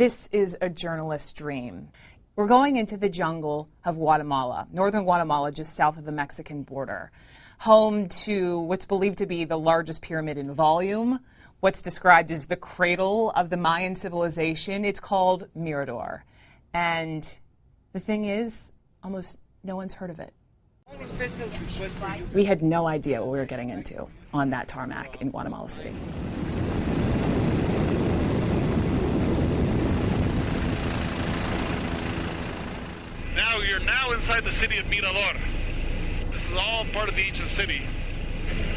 This is a journalist's dream. We're going into the jungle of Guatemala, northern Guatemala, just south of the Mexican border, home to what's believed to be the largest pyramid in volume, what's described as the cradle of the Mayan civilization. It's called Mirador. And the thing is, almost no one's heard of it. We had no idea what we were getting into on that tarmac in Guatemala City. You're now inside the city of Mirador. This is all part of the ancient city.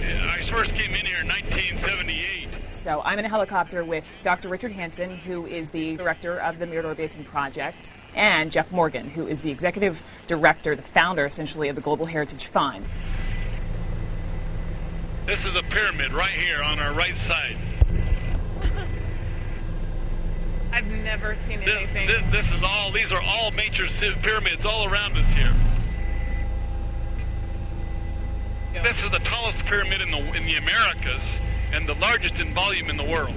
I first came in here in 1978. So I'm in a helicopter with Dr. Richard Hansen, who is the director of the Mirador Basin Project, and Jeff Morgan, who is the executive director, the founder, essentially, of the Global Heritage Fund. This is a pyramid right here on our right side. I've never seen anything. These are all major pyramids all around us here. Yeah. This is the tallest pyramid in the Americas and the largest in volume in the world.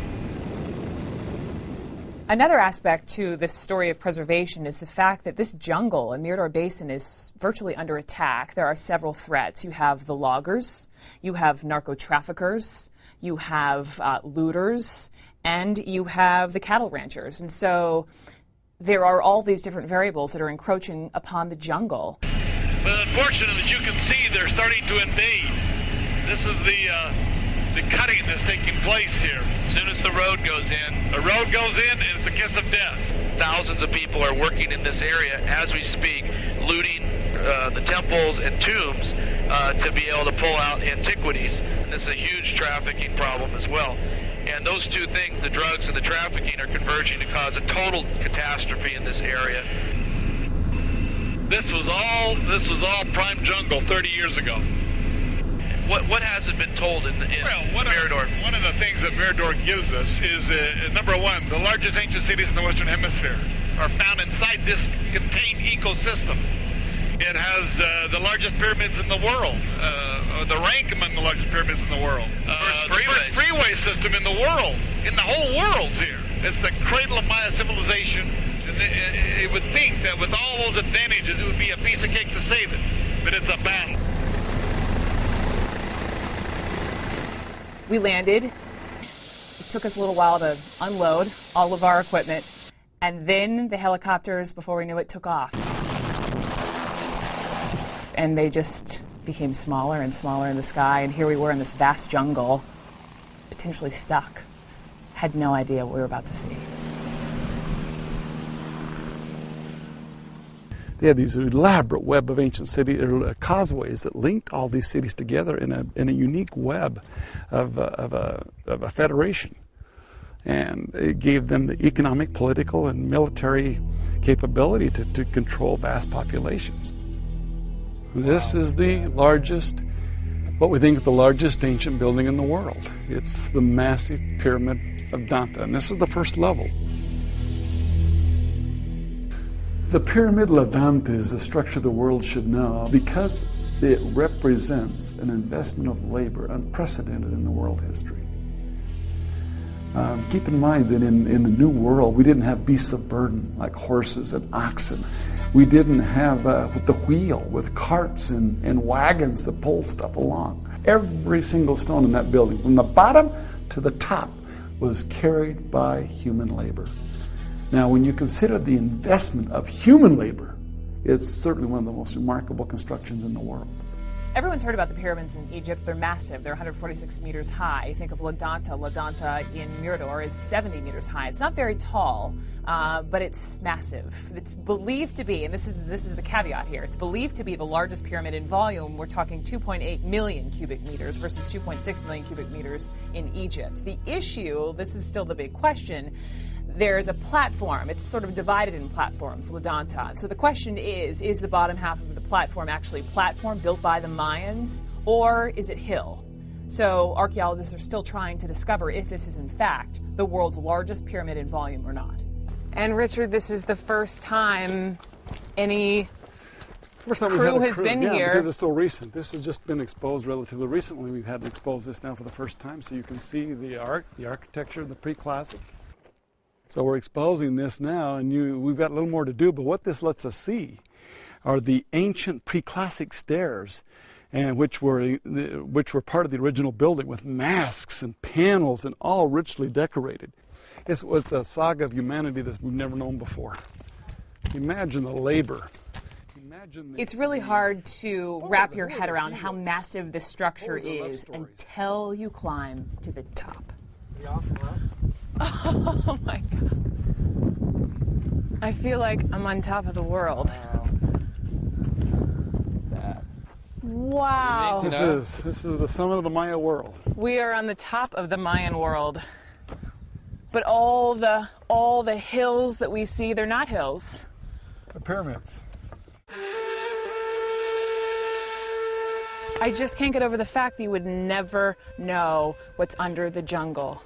Another aspect to this story of preservation is the fact that this jungle in Mirador Basin is virtually under attack. There are several threats. You have the loggers, you have narco-traffickers, you have looters, and you have the cattle ranchers. And so there are all these different variables that are encroaching upon the jungle. But unfortunately, as you can see, they're starting to invade. This is the cutting that's taking place here. As soon as the road goes in. The road goes in, and it's a kiss of death. Thousands of people are working in this area as we speak, looting the temples and tombs to be able to pull out antiquities. And this is a huge trafficking problem as well. And those two things, the drugs and the trafficking, are converging to cause a total catastrophe in this area. This was all prime jungle 30 years ago. What hasn't been told in Mirador? One of the things that Mirador gives us is, number one, the largest ancient cities in the Western Hemisphere are found inside this contained ecosystem. It has the largest pyramids in the world, the rank among the largest pyramids in the world. The first freeway system in the world, in the whole world here. It's the cradle of Maya civilization. It would think that with all those advantages, it would be a piece of cake to save it, but it's a battle. We landed. It took us a little while to unload all of our equipment, and then the helicopters, before we knew it, took off. And they just became smaller and smaller in the sky, and here we were in this vast jungle, potentially stuck. Had no idea what we were about to see. They had these elaborate web of ancient causeways that linked all these cities together in a unique web of a federation. And it gave them the economic, political, and military capability to control vast populations. This is the largest, what we think is the largest ancient building in the world. It's the massive pyramid of Danta, and this is the first level. The Pyramid of Danta is a structure the world should know because it represents an investment of labor unprecedented in the world history. Keep in mind that in the New World, we didn't have beasts of burden like horses and oxen. We didn't have with the wheel, with carts and wagons that pull stuff along. Every single stone in that building, from the bottom to the top, was carried by human labor. Now, when you consider the investment of human labor, it's certainly one of the most remarkable constructions in the world. Everyone's heard about the pyramids in Egypt. They're massive. They're 146 meters high. You think of Danta. Danta in Mirador is 70 meters high. It's not very tall, but it's massive. It's believed to be, and this is the caveat here, it's believed to be the largest pyramid in volume. We're talking 2.8 million cubic meters versus 2.6 million cubic meters in Egypt. The issue, this is still the big question, there's a platform. It's sort of divided in platforms, Danta. So the question is the bottom half of the platform actually platform built by the Mayans, or is it hill? So archaeologists are still trying to discover if this is in fact the world's largest pyramid in volume or not. And Richard, this is the first time any crew has been here. Because it's so recent. This has just been exposed relatively recently. We've had to expose this now for the first time, so you can see the art, the architecture, the pre-classic. So we're exposing this now, and we've got a little more to do, but what this lets us see are the ancient pre-classic stairs, and which were part of the original building, with masks and panels and all richly decorated. It's a saga of humanity that we've never known before. Imagine the labor. It's really hard to wrap your head around how massive this structure is until you climb to the top. Oh my God. I feel like I'm on top of the world. Wow. This is the summit of the Maya world. We are on the top of the Mayan world. But all the hills that we see, they're not hills. The pyramids. I just can't get over the fact that you would never know what's under the jungle.